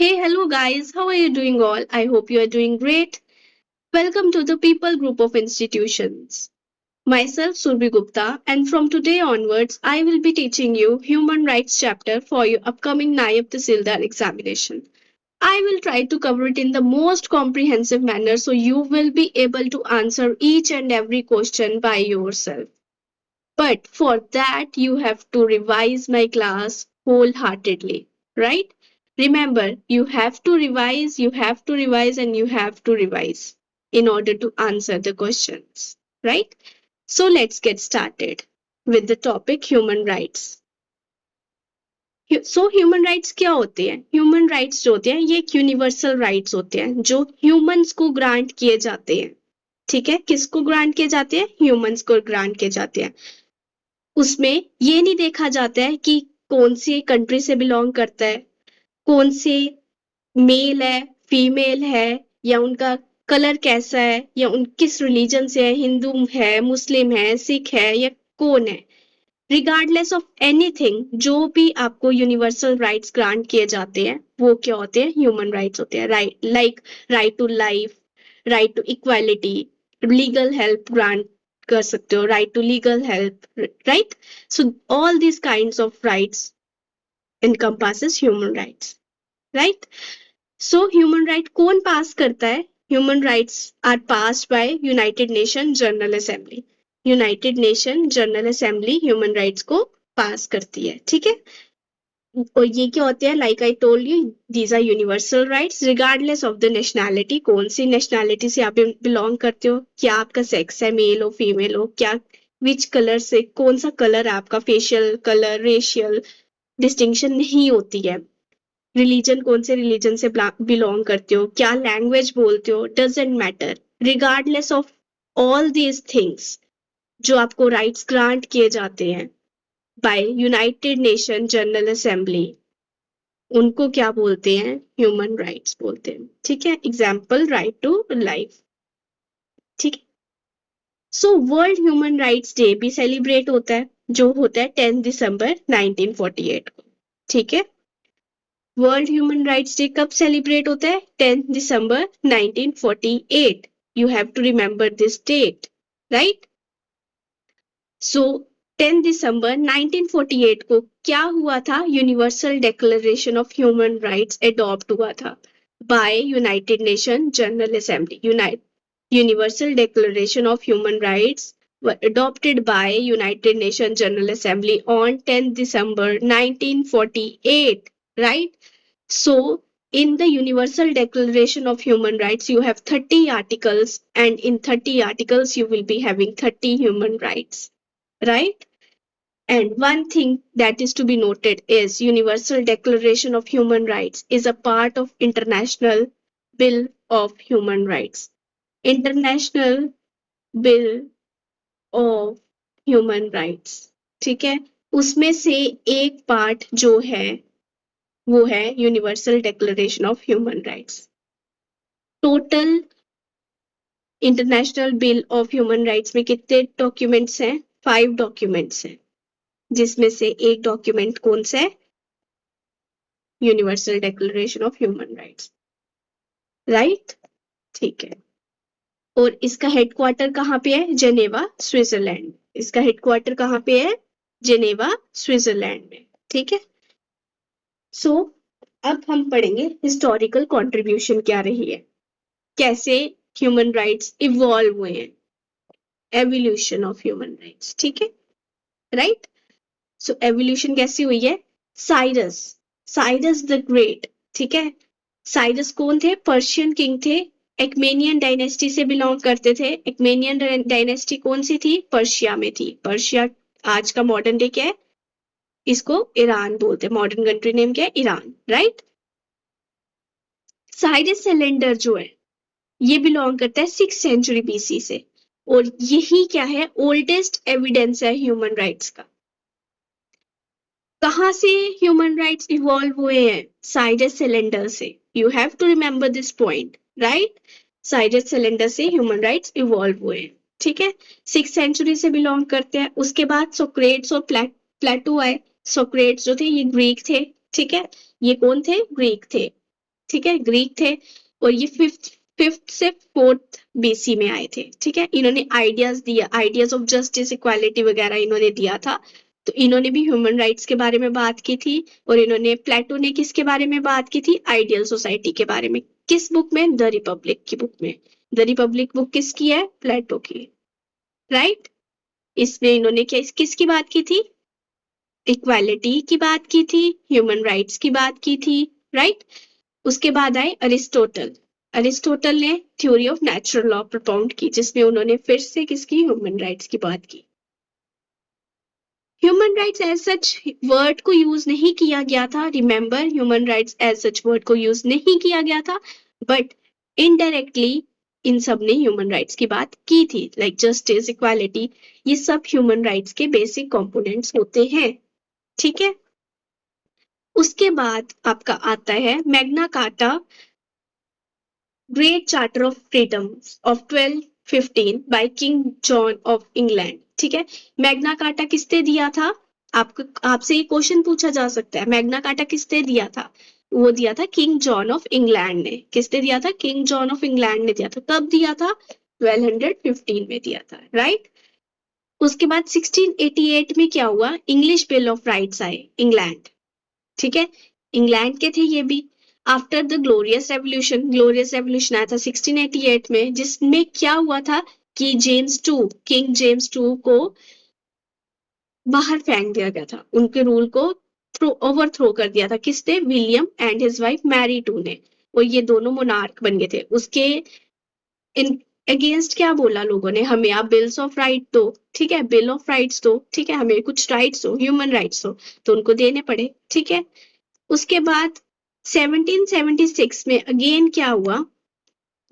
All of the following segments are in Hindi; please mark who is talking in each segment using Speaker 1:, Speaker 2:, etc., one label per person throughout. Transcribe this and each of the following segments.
Speaker 1: Hey, hello guys, how are you doing all? I hope you are doing great. Welcome to the People Group of Institutions. Myself Surbi Gupta, and from today onwards I will be teaching you human rights chapter for your upcoming Nayab Tahsildar examination. I will try to cover it in the most comprehensive manner so you will be able to answer each and every question by yourself. But for that, you have to revise my class wholeheartedly, right? Remember, you have to revise, and you have to revise in order to answer the questions, right? So let's get started with the topic human rights. So human rights क्या होते हैं? ह्यूमन राइट्स जो होते हैं ये एक यूनिवर्सल राइट्स होते हैं जो ह्यूमंस को ग्रांट किए जाते हैं. ठीक है, किसको ग्रांट किए जाते हैं? ह्यूमंस को ग्रांट किए जाते हैं. उसमें ये नहीं देखा जाता है कि कौन सी कंट्री से बिलोंग करता है, कौन से मेल है, फीमेल है, या उनका कलर कैसा है, या उन किस रिलीजन से है, हिंदू है, मुस्लिम है, सिख है, या कौन है. रिगार्डलेस ऑफ एनीथिंग, जो भी आपको यूनिवर्सल राइट्स ग्रांट किए जाते हैं वो क्या होते हैं? ह्यूमन राइट्स होते हैं. Right like right to life, right to equality, legal help grant कर सकते हो, right to legal help, right. So all these kinds of rights encompasses human rights, right? So human right कौन पास करता है? Human rights are passed by United Nation General Assembly. United Nation General assembly human rights को पास करती है. ठीक है, और ये क्या होते हैं? Like I told you, these are universal rights regardless of the nationality. कौन सी नेशनैलिटी से आप बिलोंग करते हो, क्या आपका सेक्स है, मेल हो फीमेल हो, क्या विच कलर से, कौन सा कलर है आपका, फेशियल कलर, रेशियल डिस्टिंक्शन नहीं होती है. रिलीजन, कौन से रिलीजन से बिलोंग करते हो, क्या लैंग्वेज बोलते हो, doesn't matter. Regardless of all these things जो आपको राइट्स ग्रांट किए जाते हैं by United Nation General Assembly, उनको क्या बोलते हैं? ह्यूमन राइट्स बोलते हैं. ठीक है, एग्जाम्पल राइट टू लाइफ. ठीक है, so world human rights day भी सेलिब्रेट होता है जो होता है 10 दिसंबर 1948 को. ठीक है, वर्ल्ड ह्यूमन राइट्स डे कब सेलिब्रेट होता है? 10 दिसंबर 1948. You have to remember this date, right? So 10 दिसंबर 1948 को क्या हुआ था? Universal declaration of human rights adopt हुआ था by United Nation General Assembly. Universal declaration of human rights were adopted by United Nations General Assembly on 10 December 1948, right? So in the Universal Declaration of Human Rights you have 30 articles, and in 30 articles you will be having 30 human rights, right? And one thing that is to be noted is Universal Declaration of Human Rights is a part of International Bill of Human Rights. International Bill of Human Rights, ठीक है, उसमें से एक पार्ट जो है वो है universal declaration of human rights. Total international bill of human rights में कितने डॉक्यूमेंट्स हैं? 5 डॉक्यूमेंट्स हैं, जिसमें से एक डॉक्यूमेंट कौन सा है? Universal declaration of human rights, right? ठीक है, और इसका हेडक्वार्टर कहाँ पे है? Geneva, Switzerland. इसका हेडक्वार्टर कहाँ पे है? जेनेवा, स्विट्जरलैंड में. ठीक है, सो अब हम पढ़ेंगे हिस्टोरिकल कंट्रीब्यूशन क्या रही है, कैसे ह्यूमन राइट्स इवॉल्व हुए हैं, एवोल्यूशन ऑफ ह्यूमन राइट्स. ठीक है, राइट? सो एवोल्यूशन कैसी हुई है? Cyrus, Cyrus the great. ठीक है, साइरस कौन थे? पर्शियन किंग थे, एक्मेनियन डायनेस्टी से बिलोंग करते थे. एक्मेनियन डायनेस्टी कौन सी थी? पर्शिया में थी. पर्शिया आज का मॉडर्न डे क्या है? इसको ईरान बोलते हैं. मॉडर्न कंट्री नेम क्या है? Iran, right? साइरस सिलेंडर जो है ये बिलोंग करता है 6th सेंचुरी बीसी से, और यही क्या है? ओल्डेस्ट एविडेंस है ह्यूमन राइट्स का. कहाँ से ह्यूमन राइट्स इवॉल्व हुए हैं? साइरस सिलेंडर से. You have to remember this point, right? Cyrus cylinder से ह्यूमन राइट्स इवॉल्व हुए हैं. ठीक है, 6th सेंचुरी से बिलोंग करते हैं. उसके बाद सोक्रेट्स और प्लेटो आए. सोक्रेट्स जो थे ये ग्रीक थे. ठीक है, ये कौन थे? ग्रीक थे. ठीक है, ग्रीक थे और ये फिफ्थ से फोर्थ बीसी में आए थे। ठीक है, इन्होंने आइडियाज दिया, आइडियाज ऑफ जस्टिस इक्वालिटी वगैरह इन्होंने दिया था। तो इन्होंने भी ह्यूमन राइट्स के बारे में बात की थी। और इन्होंने, प्लेटो ने किसके बारे में बात की थी? आइडियल सोसाइटी के बारे में। किस बुक में? द रिपब्लिक की बुक में। द रिपब्लिक बुक किसकी है? प्लेटो की, राइट। इसमें इन्होंने किसकी बात की थी? इक्वालिटी की बात की थी, ह्यूमन राइट्स की बात की थी, राइट। उसके बाद आए अरिस्टोटल। अरिस्टोटल ने थ्योरी ऑफ नेचुरल लॉ प्रपोन्ड की, जिसमें उन्होंने फिर से किसकी? ह्यूमन राइट्स की बात की। Human rights as such word को यूज नहीं किया गया था, remember, human rights as such word को यूज नहीं किया गया था, बट इनडायरेक्टली इन सब ने ह्यूमन राइट्स की बात की थी, लाइक जस्टिस, इक्वालिटी, ये सब ह्यूमन राइट्स के बेसिक कंपोनेंट्स होते हैं। ठीक है, उसके बाद आपका आता है Magna Carta, great charter of freedom of 1215 by King John of England. ठीक है, मैग्ना कार्टा किसने दिया था? आपको, आपसे ये क्वेश्चन पूछा जा सकता है, मैग्ना कार्टा किसने दिया था? वो दिया था किंग जॉन ऑफ इंग्लैंड ने। किसने दिया था? किंग जॉन ऑफ इंग्लैंड ने दिया था। कब दिया था? 1215 में दिया था, राइट। उसके बाद 1688 में क्या हुआ? इंग्लिश बिल ऑफ राइट्स आए, इंग्लैंड। ठीक है, इंग्लैंड के थे ये भी। After the glorious revolution, glorious revolution आया था 1688 में, जिसमें क्या हुआ था कि किंग जेम्स टू को बाहर फेंक दिया गया था, उनके रूल को ओवरथ्रो कर दिया था। किसने? William and his wife Mary two ने। और ये दोनों मोनार्क बन गए थे। उसके इन अगेंस्ट क्या बोला लोगों ने? हमें आप बिल्स ऑफ राइट दो, ठीक है, बिल ऑफ राइट्स दो, ठीक है, हमें कुछ राइट्स दो, ह्यूमन राइट्स दो, तो उनको देने पड़े। ठीक है, उसके बाद 1776 में अगेन क्या हुआ?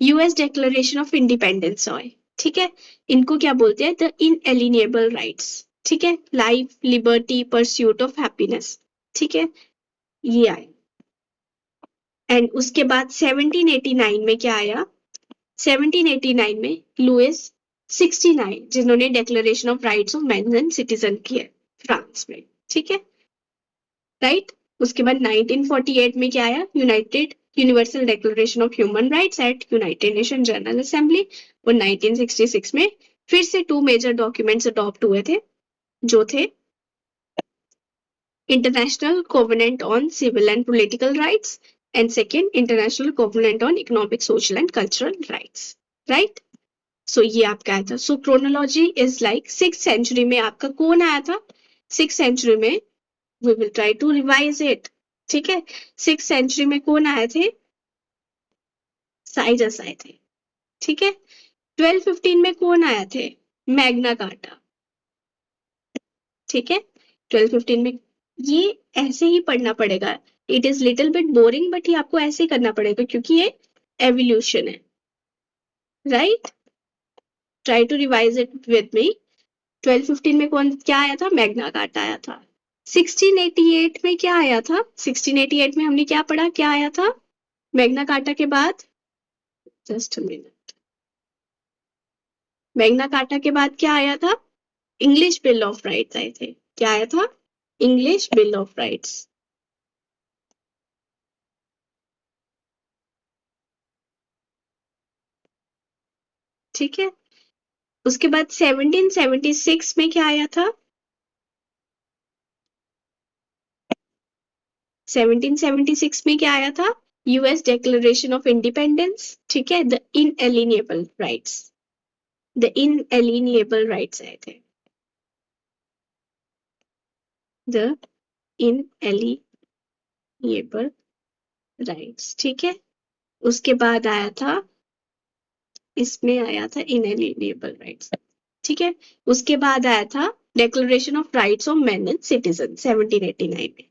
Speaker 1: यूएस डिक्लेरेशन ऑफ इंडिपेंडेंस आए। ठीक है, इनको क्या बोलते हैं? The inalienable rights. ठीक है, life, liberty, pursuit of happiness. ठीक है, ये आए। एंड उसके बाद 1789 में क्या आया? 1789 में लुइस 69, जिन्होंने declaration of rights of man and citizen किया फ्रांस में। ठीक है, राइट। उसके बाद 1948 में क्या आया? United Universal declaration of human Rights at United Nation General Assembly. और 1966 में फिर से टू मेजर डॉक्यूमेंट्स अडॉप्ट हुए थे, जो थे International Covenant on Civil and Political Rights and second International Covenant on Economic, Social and Cultural Rights, right. So ये आपका आया था। So chronology is like 6th century में आपका कौन आया था? 6th सेंचुरी में we will try to revise it। ठीक है, 6th सेंचुरी में कौन आए थे? साइजस आए थे। ठीक है, 1215 में कौन आए थे? Magna carta. ठीक है, 1215 में, ये ऐसे ही पढ़ना पड़ेगा। It is little bit boring, but ये आपको ऐसे ही करना पड़ेगा क्योंकि ये एवोल्यूशन है, right. Try to revise it with me. 1215 में कौन क्या आया था? मैग्ना कार्टा आया था। 1688 में क्या आया था? 1688 में हमने क्या पढ़ा? क्या आया था मैग्ना कार्टा के बाद? Just minute. मैग्ना कार्टा के बाद क्या आया था? इंग्लिश बिल ऑफ राइट्स आए थे। क्या आया था? English bill of rights. ठीक है, उसके बाद 1776 में क्या आया था? 1776 में क्या आया था? US declaration of independence. ठीक है, the inalienable rights, the inalienable rights आए थे, द इनएलिनिएबल राइट्स। ठीक है, उसके बाद आया था, इसमें आया था इनएलिनिएबल राइट्स। ठीक है, उसके बाद आया था declaration of rights of man and citizen 1789 में।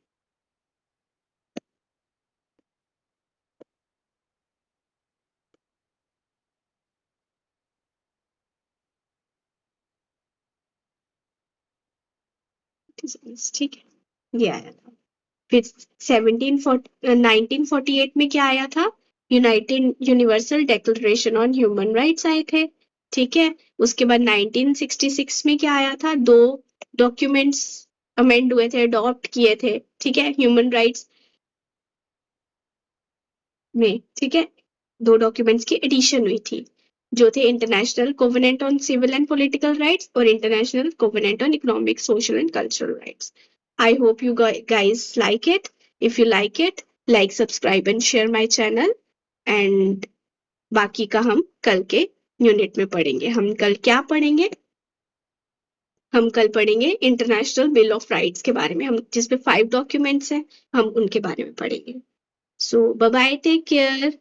Speaker 1: ठीक है, ये आया था। फिर 1948 में क्या आया था? United Universal declaration on human rights आए थे। ठीक है, उसके बाद 1966 में क्या आया था? 2 डॉक्यूमेंट्स अमेंड हुए थे, अडॉप्ट किए थे। ठीक है, ह्यूमन राइट्स में, ठीक है, 2 डॉक्यूमेंट्स की एडिशन हुई थी, जो थे International Covenant on Civil and Political Rights और International Covenant on Economic, Social and Cultural Rights. I hope you guys like it. If you like it, like, subscribe and share my channel. And बाकी का हम कल के यूनिट में पढ़ेंगे. हम कल क्या पढ़ेंगे? हम कल पढ़ेंगे इंटरनेशनल बिल ऑफ राइट्स के बारे में, हम जिसमें 5 डॉक्यूमेंट्स हैं, हम उनके बारे में पढ़ेंगे. सो बाय बाय, टेक केयर.